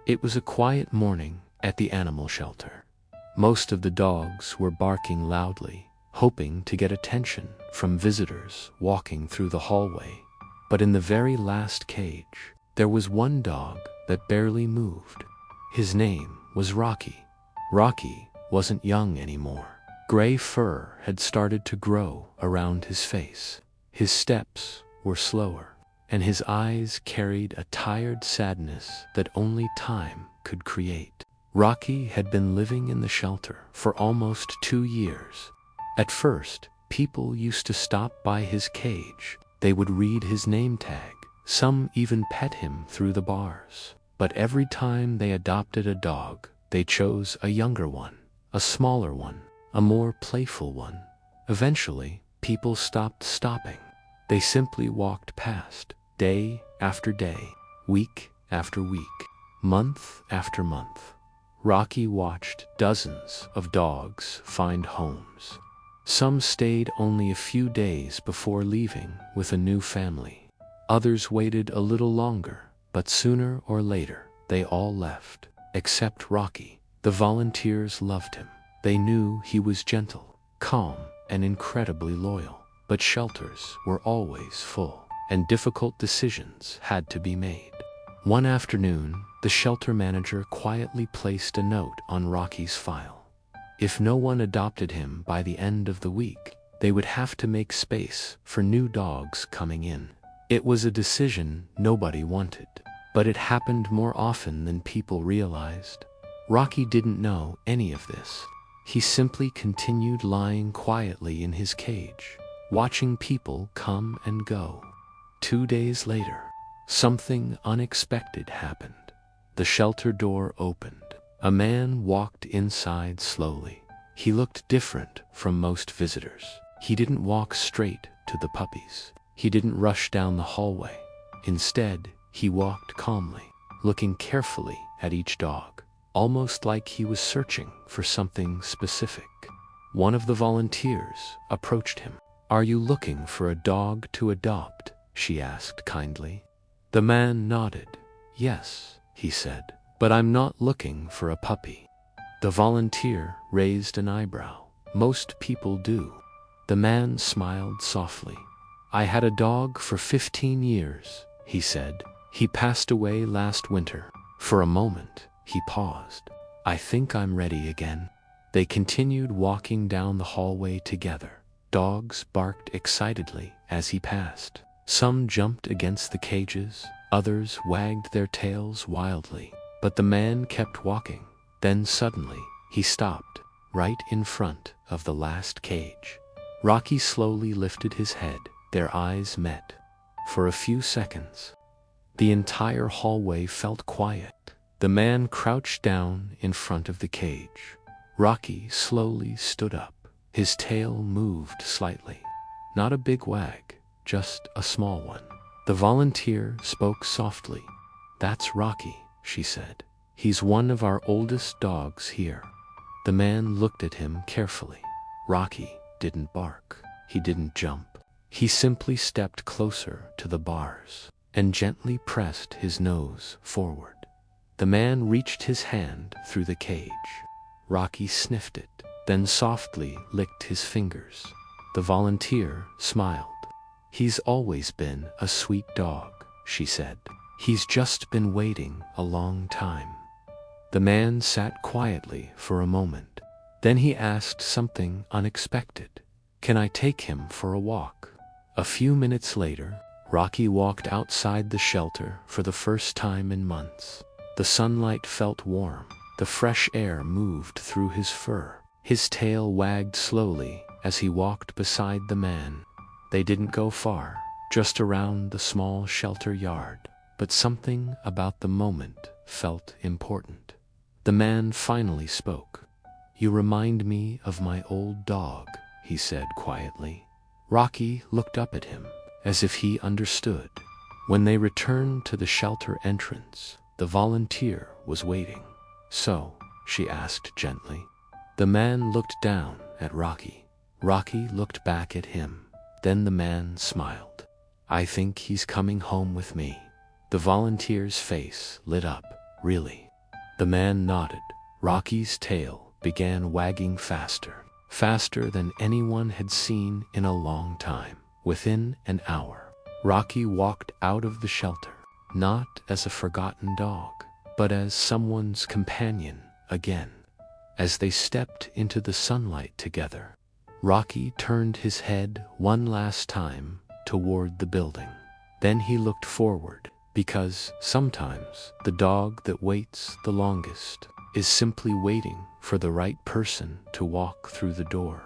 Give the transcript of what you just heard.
It was a quiet morning at the animal shelter. Most of the dogs were barking loudly, hoping to get attention from visitors walking through the hallway. But in the very last cage, there was one dog that barely moved. His name was Rocky. Rocky wasn't young anymore. Gray fur had started to grow around his face. His steps were slower, and his eyes carried a tired sadness that only time could create. Rocky had been living in the shelter for almost 2 years. At first, people used to stop by his cage. They would read his name tag. Some even pet him through the bars. But every time they adopted a dog, they chose a younger one, a smaller one, a more playful one. Eventually, people stopped stopping. They simply walked past, day after day, week after week, month after month. Rocky watched dozens of dogs find homes. Some stayed only a few days before leaving with a new family. Others waited a little longer, but sooner or later, they all left, except Rocky. The volunteers loved him. They knew he was gentle, calm, and incredibly loyal. But shelters were always full, and difficult decisions had to be made. One afternoon, the shelter manager quietly placed a note on Rocky's file. If no one adopted him by the end of the week, they would have to make space for new dogs coming in. It was a decision nobody wanted, but it happened more often than people realized. Rocky didn't know any of this. He simply continued lying quietly in his cage, watching people come and go. 2 days later, something unexpected happened. The shelter door opened. A man walked inside slowly. He looked different from most visitors. He didn't walk straight to the puppies. He didn't rush down the hallway. Instead, he walked calmly, looking carefully at each dog, almost like he was searching for something specific. One of the volunteers approached him. "Are you looking for a dog to adopt?" she asked kindly. The man nodded. "Yes," he said, "but I'm not looking for a puppy." The volunteer raised an eyebrow. "Most people do." The man smiled softly. "I had a dog for 15 years, he said. "He passed away last winter." For a moment, he paused. "I think I'm ready again." They continued walking down the hallway together. Dogs barked excitedly as he passed. Some jumped against the cages, others wagged their tails wildly. But the man kept walking. Then suddenly, he stopped, right in front of the last cage. Rocky slowly lifted his head. Their eyes met. For a few seconds, the entire hallway felt quiet. The man crouched down in front of the cage. Rocky slowly stood up. His tail moved slightly. Not a big wag, just a small one. The volunteer spoke softly. "That's Rocky," she said. "He's one of our oldest dogs here." The man looked at him carefully. Rocky didn't bark. He didn't jump. He simply stepped closer to the bars and gently pressed his nose forward. The man reached his hand through the cage. Rocky sniffed it, then softly licked his fingers. The volunteer smiled. "He's always been a sweet dog," she said. "He's just been waiting a long time." The man sat quietly for a moment. Then he asked something unexpected. "Can I take him for a walk?" A few minutes later, Rocky walked outside the shelter for the first time in months. The sunlight felt warm. The fresh air moved through his fur. His tail wagged slowly as he walked beside the man. They didn't go far, just around the small shelter yard. But something about the moment felt important. The man finally spoke. "You remind me of my old dog," he said quietly. Rocky looked up at him, as if he understood. When they returned to the shelter entrance, the volunteer was waiting. "So?" she asked gently. The man looked down at Rocky. Rocky looked back at him. Then the man smiled. "I think he's coming home with me." The volunteer's face lit up. "Really?" The man nodded. Rocky's tail began wagging faster, faster than anyone had seen in a long time. Within an hour, Rocky walked out of the shelter, not as a forgotten dog, but as someone's companion again. As they stepped into the sunlight together, Rocky turned his head one last time toward the building. Then he looked forward, because sometimes the dog that waits the longest is simply waiting for the right person to walk through the door.